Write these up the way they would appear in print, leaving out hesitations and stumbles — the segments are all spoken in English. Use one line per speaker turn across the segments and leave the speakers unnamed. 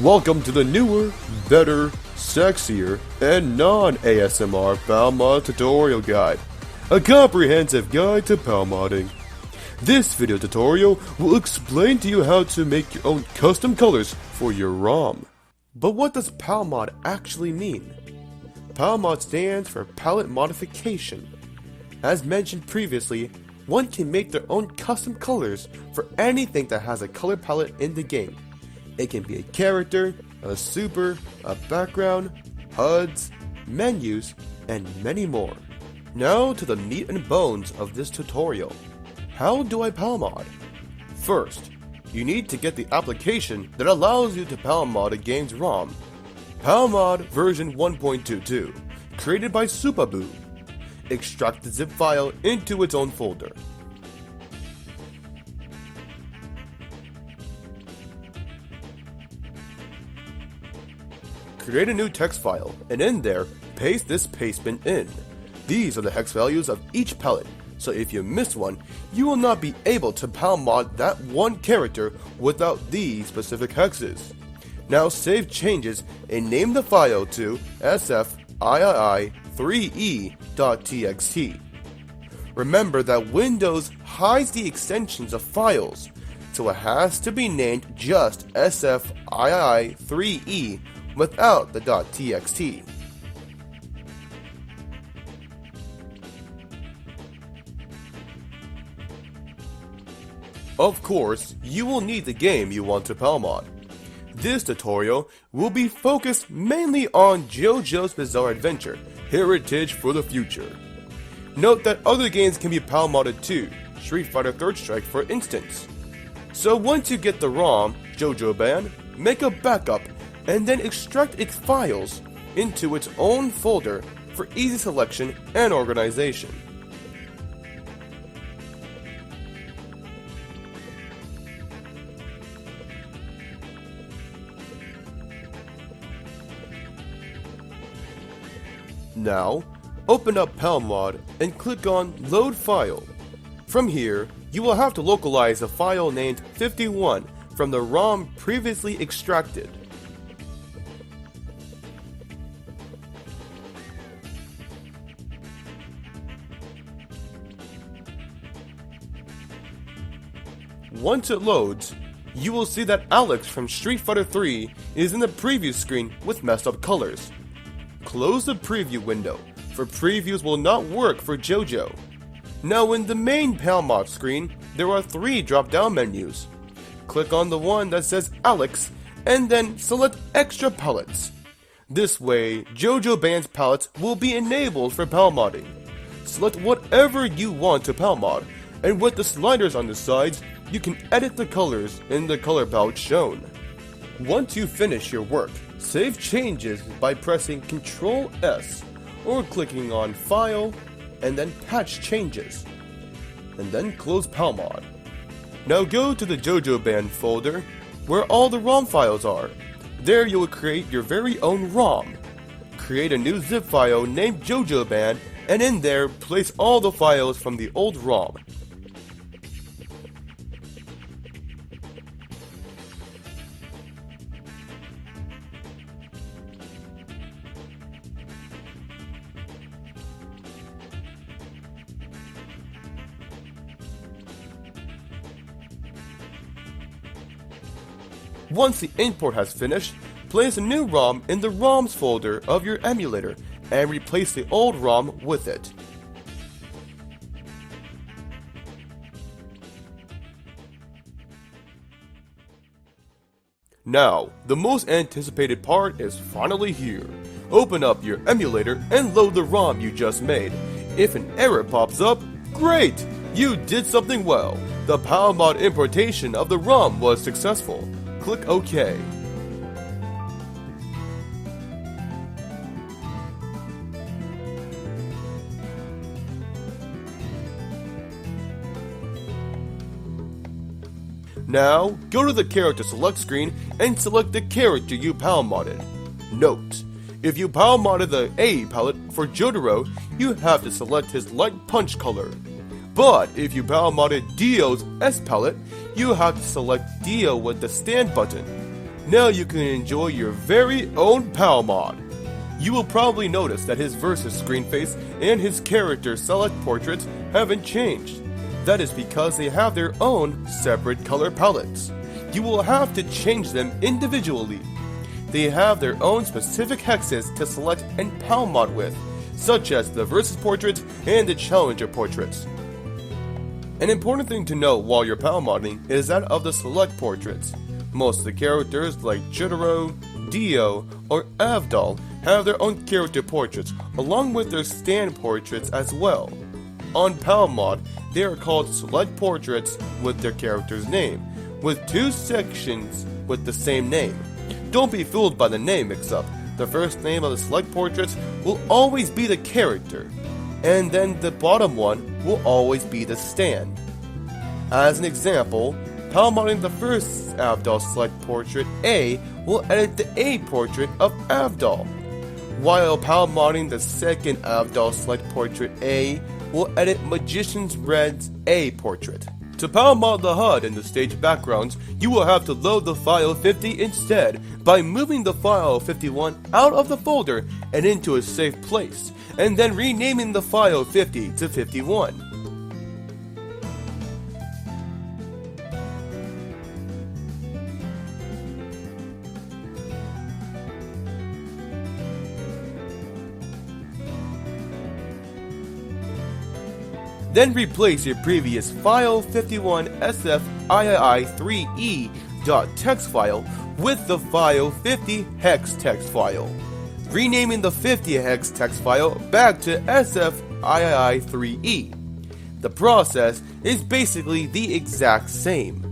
Welcome to the newer, better, sexier, and non-ASMR Palmod tutorial guide. A comprehensive guide to Palmodding. This video tutorial will explain to you how to make your own custom colors for your ROM. But what does Palmod actually mean? Palmod stands for Palette Modification. As mentioned previously, one can make their own custom colors for anything that has a color palette in the game. It can be a character, a super, a background, HUDs, menus, and many more. Now to the meat and bones of this tutorial. How do I Palmod? First, you need to get the application that allows you to Palmod a game's ROM. Palmod version 1.22, created by Supaboo. Extract the zip file into its own folder. Create a new text file, and in there, paste this pastebin in. These are the hex values of each palette, so if you miss one, you will not be able to Palmod that one character without these specific hexes. Now save changes and name the file to sfii3e.txt. Remember that Windows hides the extensions of files, so it has to be named just sfii3e without the .txt. Of course, you will need the game you want to Palmod. This tutorial will be focused mainly on JoJo's Bizarre Adventure, Heritage for the Future. Note that other games can be Palmodded too, Street Fighter 3rd Strike for instance. So once you get the ROM, Jojo Diamond, make a backup and then extract its files into its own folder for easy selection and organization. Now, open up Palmod and click on Load File. From here, you will have to localize a file named 51 from the ROM previously extracted. Once it loads, you will see that Alex from Street Fighter 3 is in the preview screen with messed up colors. Close the preview window, for previews will not work for JoJo. Now in the main Palmod screen, there are 3 drop-down menus. Click on the one that says Alex, and then select Extra Palettes. This way, JoJo Band's palettes will be enabled for Palmodding. Select whatever you want to Palmod, and with the sliders on the sides, you can edit the colors in the color palette shown. Once you finish your work, save changes by pressing Ctrl S or clicking on File and then Patch Changes, and then close Palmod. Now go to the Jojo Band folder where all the ROM files are. There you will create your very own ROM. Create a new zip file named Jojo Band, and in there place all the files from the old ROM. Once the import has finished, place a new ROM in the ROMs folder of your emulator and replace the old ROM with it. Now, the most anticipated part is finally here. Open up your emulator and load the ROM you just made. If an error pops up, great! You did something well. The Palmod importation of the ROM was successful. Click OK. Now, go to the character select screen and select the character you Palmodded. Note, if you Palmodded the A palette for Jotaro, you have to select his light punch color. But if you Palmodded Dio's S palette, you have to select Dio with the stand button. Now you can enjoy your very own Palmod. You will probably notice that his versus screen face and his character select portraits haven't changed. That is because they have their own separate color palettes. You will have to change them individually. They have their own specific hexes to select and Palmod with, such as the versus portraits and the challenger portraits. An important thing to know while you're Palmodding is that of the select portraits. Most of the characters like Jotaro, Dio, or Avdol have their own character portraits along with their stand portraits as well. On Palmod, they are called select portraits with their character's name, with 2 sections with the same name. Don't be fooled by the name mix-up. The first name of the select portraits will always be the character, and then the bottom one will always be the stand. As an example, Palmodding the first Avdol select portrait A will edit the A portrait of Avdol, while Palmodding the second Avdol select portrait A will edit Magician's Red's A portrait. To Palmod the HUD and the stage backgrounds, you will have to load the file 50 instead by moving the file 51 out of the folder and into a safe place, and then renaming the file 50 to 51. Then replace your previous file 51 sfiii3e.txt file with the file 50 hex text file, renaming the 50 hex text file back to sfiii3e. The process is basically the exact same.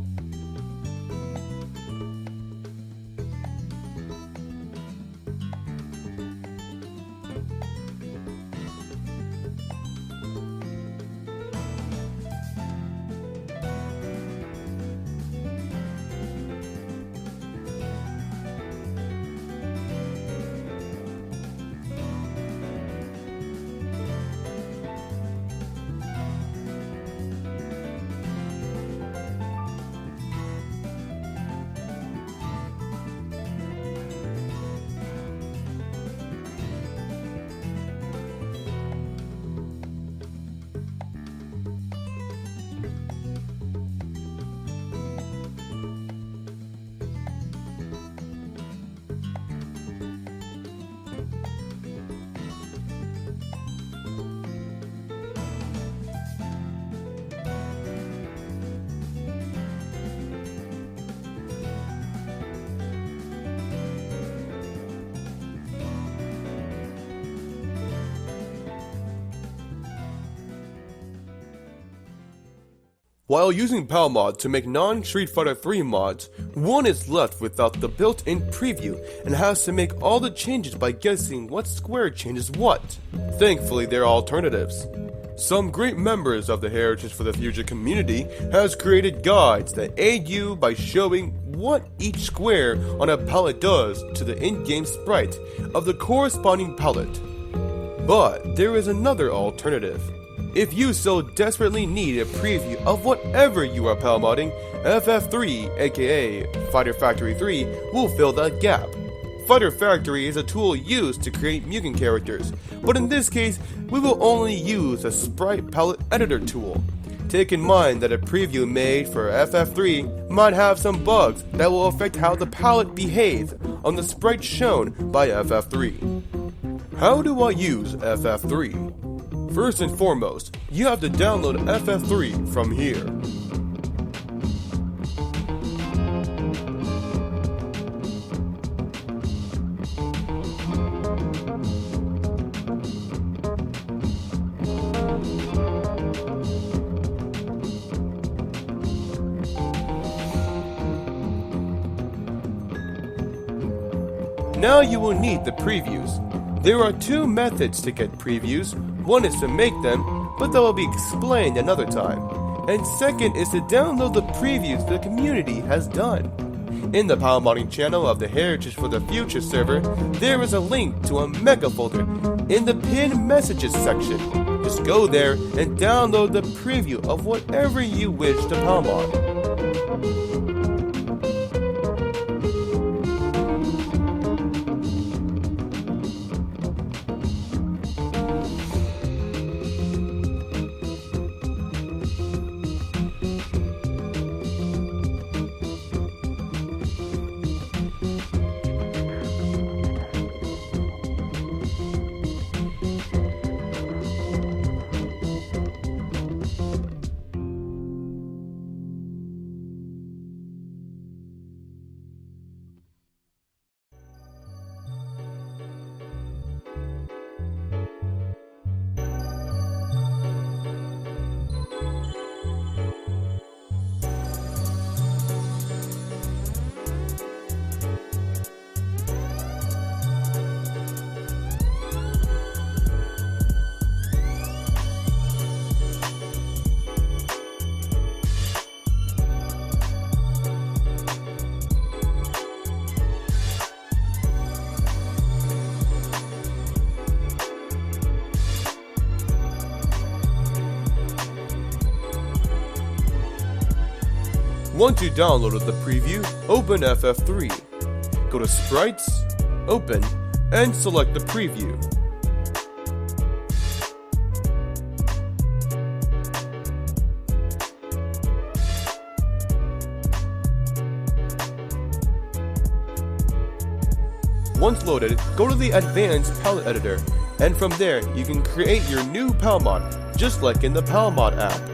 While using Palmod to make non-Street Fighter 3 mods, one is left without the built-in preview and has to make all the changes by guessing what square changes what. Thankfully, there are alternatives. Some great members of the Heritage for the Future community has created guides that aid you by showing what each square on a palette does to the in-game sprite of the corresponding palette. But there is another alternative. If you so desperately need a preview of whatever you are Palmodding, FF3, aka Fighter Factory 3, will fill that gap. Fighter Factory is a tool used to create Mugen characters, but in this case, we will only use a sprite palette editor tool. Take in mind that a preview made for FF3 might have some bugs that will affect how the palette behaves on the sprite shown by FF3. How do I use FF3? First and foremost, you have to download FF3 from here. Now you will need the previews. There are 2 methods to get previews. One is to make them, but that will be explained another time. And second is to download the previews the community has done. In the Palmodding channel of the Heritage for the Future server, there is a link to a mega folder in the pinned messages section. Just go there and download the preview of whatever you wish to Palmod. Once you downloaded the preview, open FF3. Go to Sprites, Open, and select the preview. Once loaded, go to the Advanced Palette Editor, and from there you can create your new Palmod, just like in the Palmod app.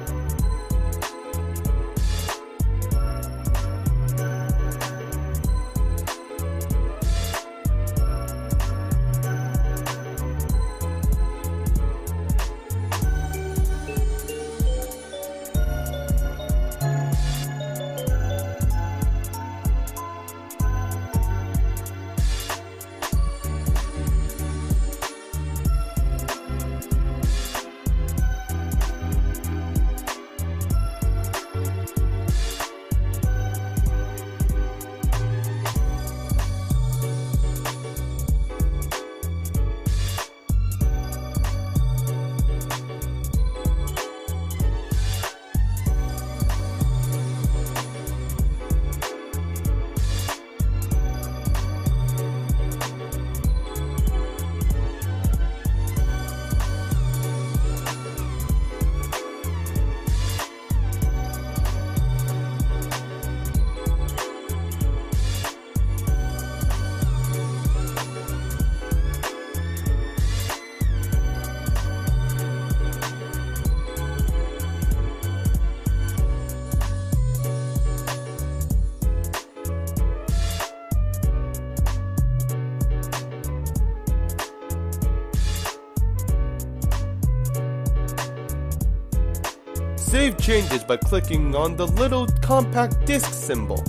Save changes by clicking on the little compact disc symbol.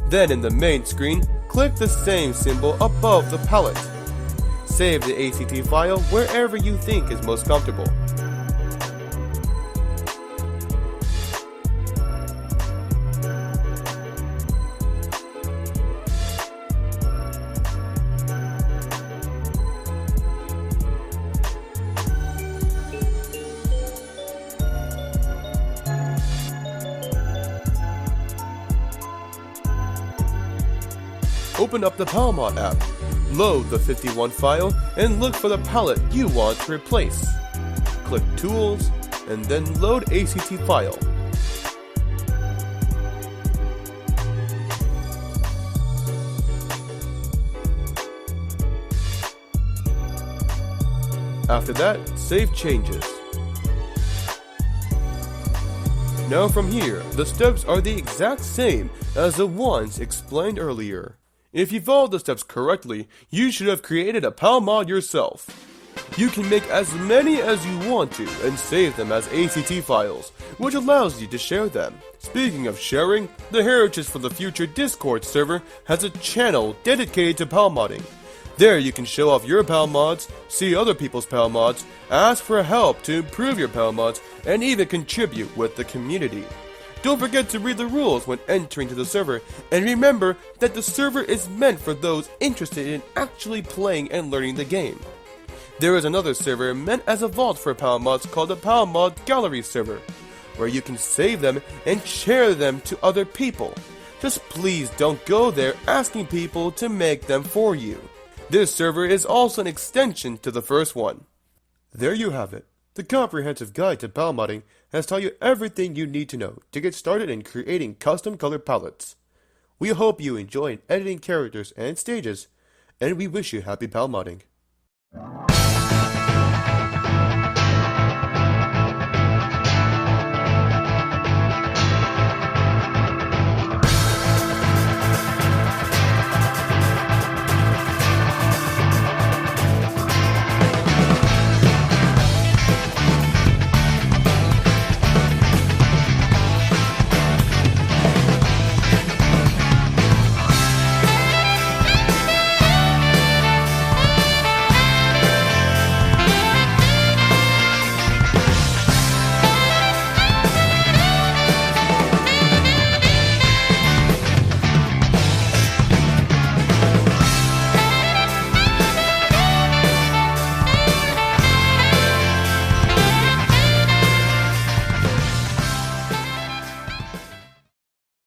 Then in the main screen, click the same symbol above the palette. Save the ACT file wherever you think is most comfortable. Open up the Palmod app, load the 51 file, and look for the palette you want to replace. Click Tools, and then load ACT file. After that, save changes. Now from here, the steps are the exact same as the ones explained earlier. If you followed the steps correctly, you should have created a Palmod yourself. You can make as many as you want to and save them as ACT files, which allows you to share them. Speaking of sharing, the Heritage for the Future Discord server has a channel dedicated to Palmodding. There you can show off your Palmods, see other people's Palmods, ask for help to improve your Palmods, and even contribute with the community. Don't forget to read the rules when entering to the server, and remember that the server is meant for those interested in actually playing and learning the game. There is another server meant as a vault for Palmods called the Palmod Gallery server, where you can save them and share them to other people. Just please don't go there asking people to make them for you. This server is also an extension to the first one. There you have it. The comprehensive guide to Palmodding has taught you everything you need to know to get started in creating custom color palettes. We hope you enjoy editing characters and stages, and we wish you happy Palmodding.